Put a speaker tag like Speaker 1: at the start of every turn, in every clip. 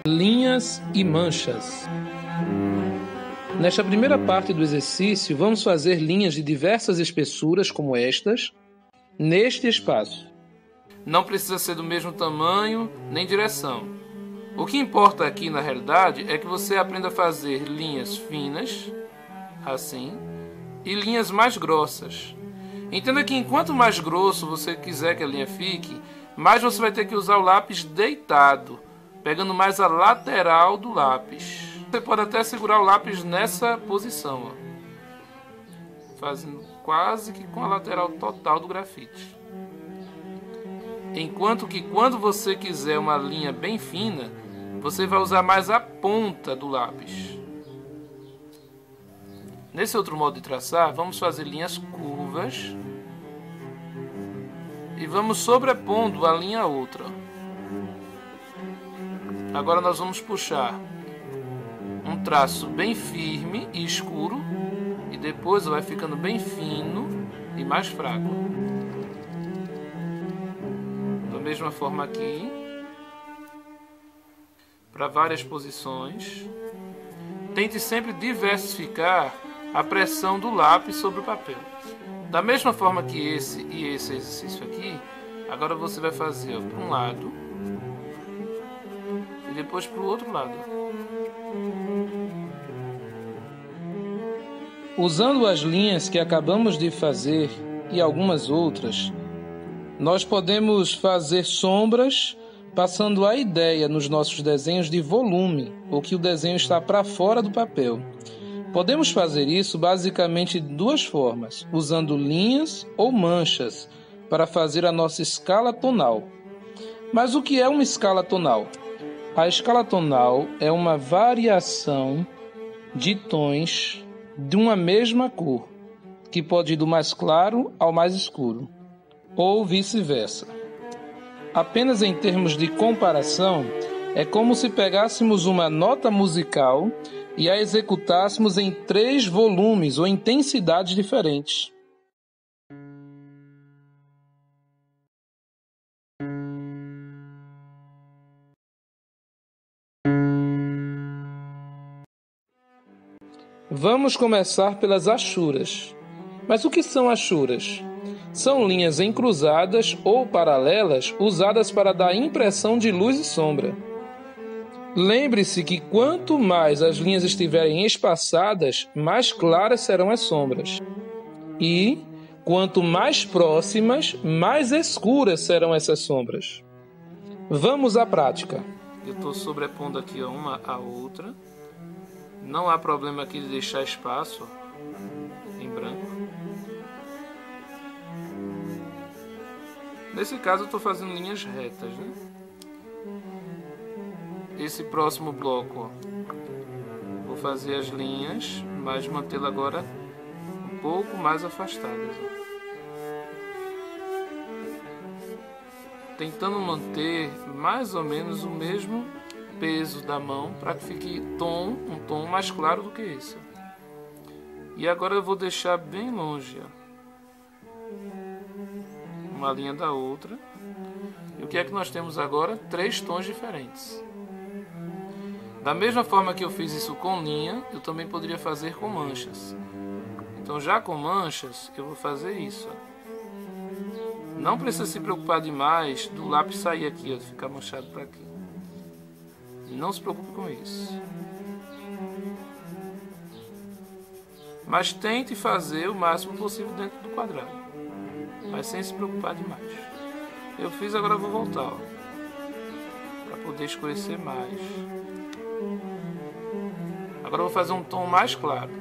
Speaker 1: Linhas e manchas. Nesta primeira parte do exercício, vamos fazer linhas de diversas espessuras como estas, neste espaço.
Speaker 2: Não precisa ser do mesmo tamanho nem direção. O que importa aqui, na realidade, é que você aprenda a fazer linhas finas, assim, e linhas mais grossas. Entenda que enquanto mais grosso você quiser que a linha fique, mais você vai ter que usar o lápis deitado, pegando mais a lateral do lápis. Você pode até segurar o lápis nessa posição, ó, fazendo quase que com a lateral total do grafite. Enquanto que quando você quiser uma linha bem fina, você vai usar mais a ponta do lápis. Nesse outro modo de traçar, vamos fazer linhas curvas e vamos sobrepondo a linha a outra. Agora nós vamos puxar um traço bem firme e escuro e depois vai ficando bem fino e mais fraco. Da mesma forma aqui, para várias posições. Tente sempre diversificar a pressão do lápis sobre o papel. Da mesma forma que esse exercício aqui, agora você vai fazer para um lado e depois para o outro lado.
Speaker 1: Usando as linhas que acabamos de fazer e algumas outras, nós podemos fazer sombras passando a ideia nos nossos desenhos de volume, ou que o desenho está para fora do papel. Podemos fazer isso basicamente de duas formas, usando linhas ou manchas para fazer a nossa escala tonal. Mas o que é uma escala tonal? A escala tonal é uma variação de tons de uma mesma cor, que pode ir do mais claro ao mais escuro, ou vice-versa. Apenas em termos de comparação, é como se pegássemos uma nota musical e a executássemos em 3 volumes ou intensidades diferentes. Vamos começar pelas achuras. Mas o que são achuras? São linhas encruzadas ou paralelas usadas para dar impressão de luz e sombra. Lembre-se que quanto mais as linhas estiverem espaçadas, mais claras serão as sombras. E, quanto mais próximas, mais escuras serão essas sombras. Vamos à prática.
Speaker 2: Eu estou sobrepondo aqui uma à outra. Não há problema aqui de deixar espaço em branco. Nesse caso eu estou fazendo linhas retas, né? Esse próximo bloco, ó, vou fazer as linhas, mas mantê-la agora um pouco mais afastadas, ó. Tentando manter mais ou menos o mesmo peso da mão para que fique um tom mais claro do que esse. E agora eu vou deixar bem longe, ó, uma linha da outra. E o que é que nós temos agora? 3 tons diferentes. Da mesma forma que eu fiz isso com linha, eu também poderia fazer com manchas. Então, já com manchas, eu vou fazer isso, ó. Não precisa se preocupar demais do lápis sair aqui, ó, ficar manchado para aqui. Não se preocupe com isso. Mas tente fazer o máximo possível dentro do quadrado, mas sem se preocupar demais. Eu fiz, agora eu vou voltar, ó, para poder escurecer mais. Agora eu vou fazer um tom mais claro.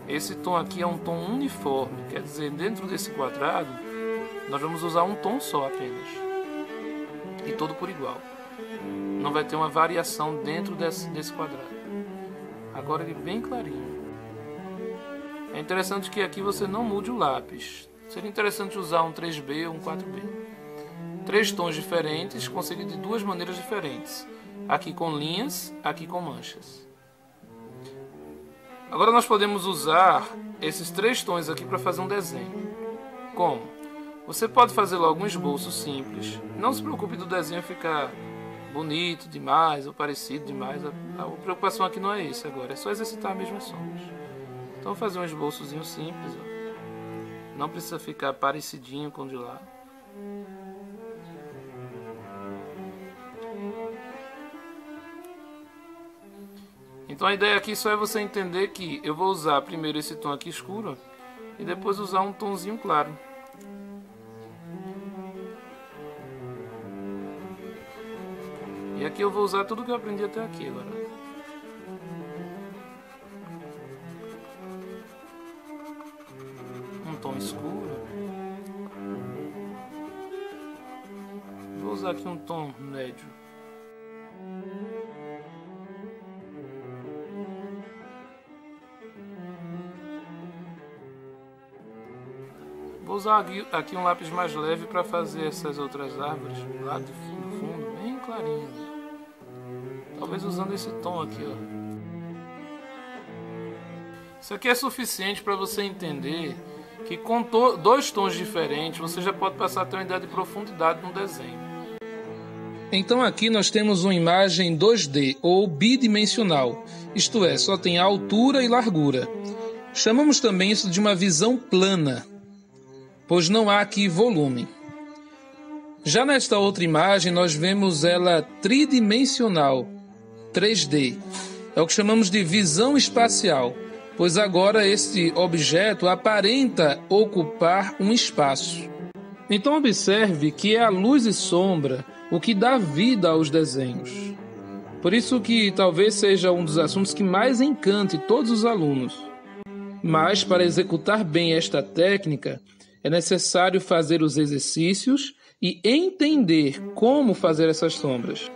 Speaker 2: Esse tom aqui é um tom uniforme, quer dizer, dentro desse quadrado nós vamos usar um tom só apenas, e todo por igual. Não vai ter uma variação dentro desse quadrado. Agora ele é bem clarinho. É interessante que aqui você não mude o lápis. Seria interessante usar um 3B ou um 4B. 3 tons diferentes, conseguidos de 2 maneiras diferentes. Aqui com linhas, aqui com manchas. Agora nós podemos usar esses 3 tons aqui para fazer um desenho. Como? Você pode fazer logo um esboço simples. Não se preocupe do desenho ficar bonito demais ou parecido demais. A preocupação aqui não é isso agora, é só exercitar mesmo as sombras. Então vou fazer um esboçozinho simples, ó. Não precisa ficar parecidinho com o de lá. Então a ideia aqui só é você entender que eu vou usar primeiro esse tom aqui escuro e depois usar um tomzinho claro. E aqui eu vou usar tudo que eu aprendi até aqui agora. Um tom escuro. Vou usar aqui um tom médio. Vou usar aqui um lápis mais leve para fazer essas outras árvores lá do fundo, bem clarinho. Talvez usando esse tom aqui, ó. Isso aqui é suficiente para você entender que com dois tons diferentes você já pode passar a ter uma ideia de profundidade no desenho.
Speaker 1: Então aqui nós temos uma imagem 2D ou bidimensional, isto é, só tem altura e largura. Chamamos também isso de uma visão plana, pois não há aqui volume. Já nesta outra imagem nós vemos ela tridimensional, 3D. É o que chamamos de visão espacial, pois agora este objeto aparenta ocupar um espaço. Então observe que é a luz e sombra o que dá vida aos desenhos. Por isso que talvez seja um dos assuntos que mais encante todos os alunos. Mas para executar bem esta técnica, é necessário fazer os exercícios e entender como fazer essas sombras.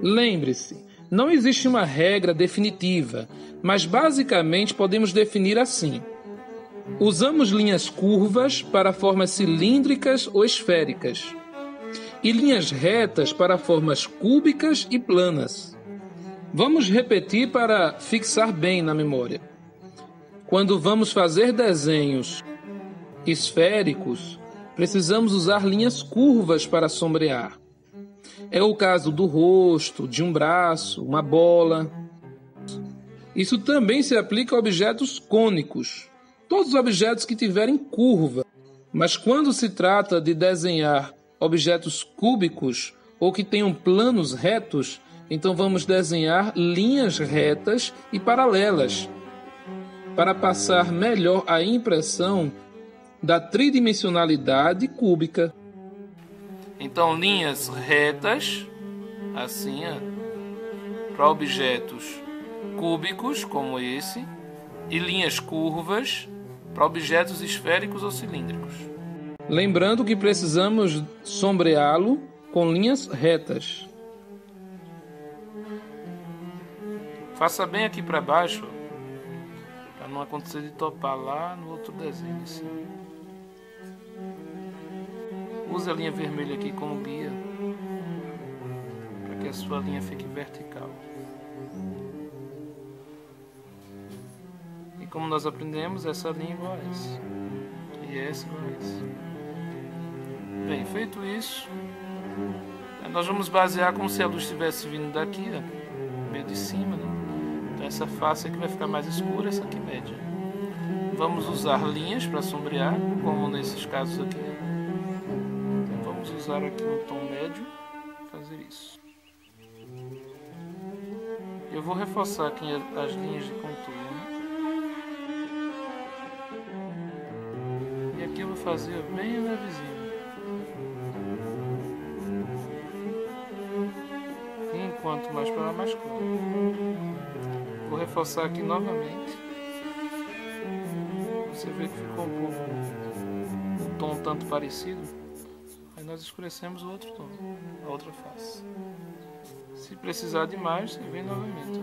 Speaker 1: Lembre-se, não existe uma regra definitiva, mas basicamente podemos definir assim. Usamos linhas curvas para formas cilíndricas ou esféricas e linhas retas para formas cúbicas e planas. Vamos repetir para fixar bem na memória. Quando vamos fazer desenhos esféricos, precisamos usar linhas curvas para sombrear. É o caso do rosto, de um braço, uma bola. Isso também se aplica a objetos cônicos, todos os objetos que tiverem curva. Mas quando se trata de desenhar objetos cúbicos ou que tenham planos retos, então vamos desenhar linhas retas e paralelas para passar melhor a impressão da tridimensionalidade cúbica.
Speaker 2: Então linhas retas, assim, para objetos cúbicos como esse, e linhas curvas para objetos esféricos ou cilíndricos.
Speaker 1: Lembrando que precisamos sombreá-lo com linhas retas.
Speaker 2: Faça bem aqui para baixo, para não acontecer de topar lá no outro desenho assim. Use a linha vermelha aqui como guia, para que a sua linha fique vertical. E como nós aprendemos, essa linha é igual a essa, e essa igual a essa. Bem, feito isso, nós vamos basear como se a luz estivesse vindo daqui, meio de cima, né? Então essa face aqui vai ficar mais escura, essa aqui média. Vamos usar linhas para sombrear, como nesses casos aqui. Vamos usar aqui um tom médio para fazer isso. Eu vou reforçar aqui as linhas de contorno. E aqui eu vou fazer bem levezinho. E enquanto mais para lá, mais claro. Vou reforçar aqui novamente. Você vê que ficou um pouco um tom tanto parecido. Aí nós escurecemos o outro tom, a outra face. Se precisar de mais, você vem novamente.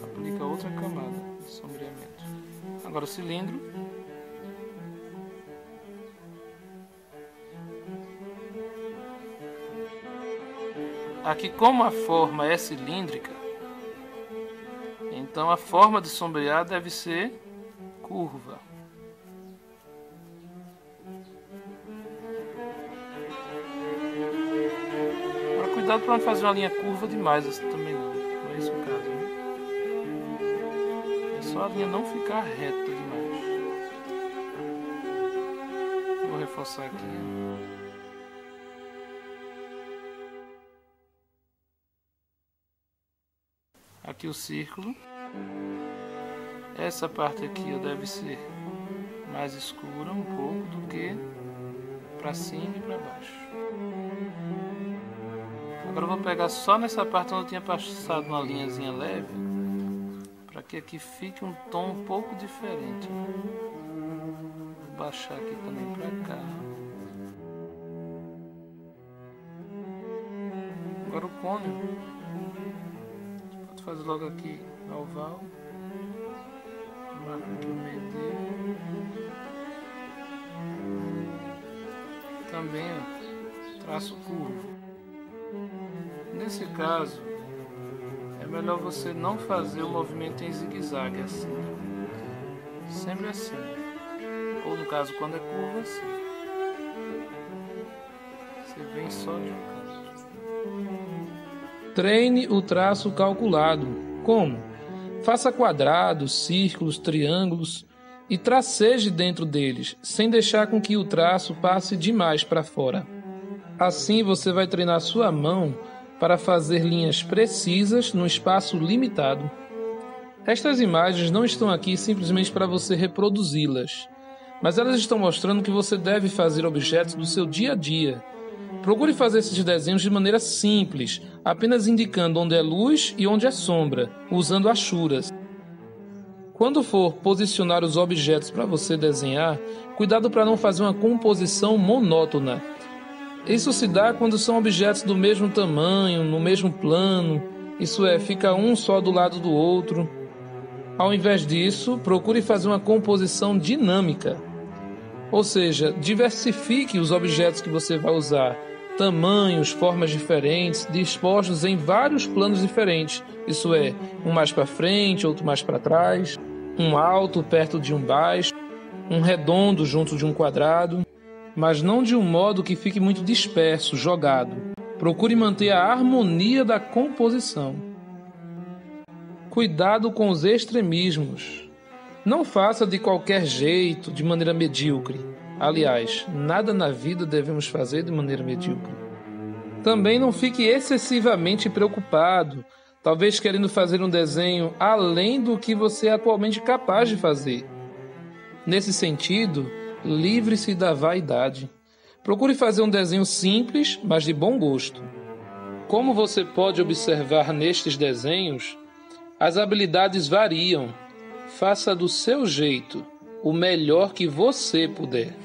Speaker 2: Aplica outra camada de sombreamento. Agora o cilindro. Aqui, como a forma é cilíndrica, então a forma de sombrear deve ser curva. cuidado para não fazer uma linha curva demais assim também não. Não é esse o caso, né? É só a linha não ficar reta demais. Vou reforçar aqui. Aqui o círculo. Essa parte aqui deve ser mais escura um pouco do que para cima e para baixo. Agora eu vou pegar só nessa parte onde eu tinha passado uma linhazinha leve, para que aqui fique um tom um pouco diferente. Vou baixar aqui também para cá. Agora o cônio, pode fazer logo aqui no oval. Marco aqui o meio dele. Também traço curvo. Nesse caso, é melhor você não fazer o movimento em zigue-zague assim. Sempre assim. Ou no caso, quando é curva, assim. Você vem só de um canto.
Speaker 1: Treine o traço calculado. Como? Faça quadrados, círculos, triângulos e traceje dentro deles, sem deixar com que o traço passe demais para fora. Assim você vai treinar sua mão para fazer linhas precisas num espaço limitado. Estas imagens não estão aqui simplesmente para você reproduzi-las, mas elas estão mostrando que você deve fazer objetos do seu dia a dia. Procure fazer esses desenhos de maneira simples, apenas indicando onde é luz e onde é sombra, usando achuras. Quando for posicionar os objetos para você desenhar, cuidado para não fazer uma composição monótona. Isso se dá quando são objetos do mesmo tamanho, no mesmo plano, isso é, fica um só do lado do outro. Ao invés disso, procure fazer uma composição dinâmica. Ou seja, diversifique os objetos que você vai usar. Tamanhos, formas diferentes, dispostos em vários planos diferentes. Isso é, um mais para frente, outro mais para trás, um alto perto de um baixo, um redondo junto de um quadrado, mas não de um modo que fique muito disperso, jogado. Procure manter a harmonia da composição. Cuidado com os extremismos. Não faça de qualquer jeito, de maneira medíocre. Aliás, nada na vida devemos fazer de maneira medíocre. Também não fique excessivamente preocupado, talvez querendo fazer um desenho além do que você é atualmente capaz de fazer. Nesse sentido, livre-se da vaidade. Procure fazer um desenho simples, mas de bom gosto. Como você pode observar nestes desenhos, as habilidades variam. Faça do seu jeito, o melhor que você puder.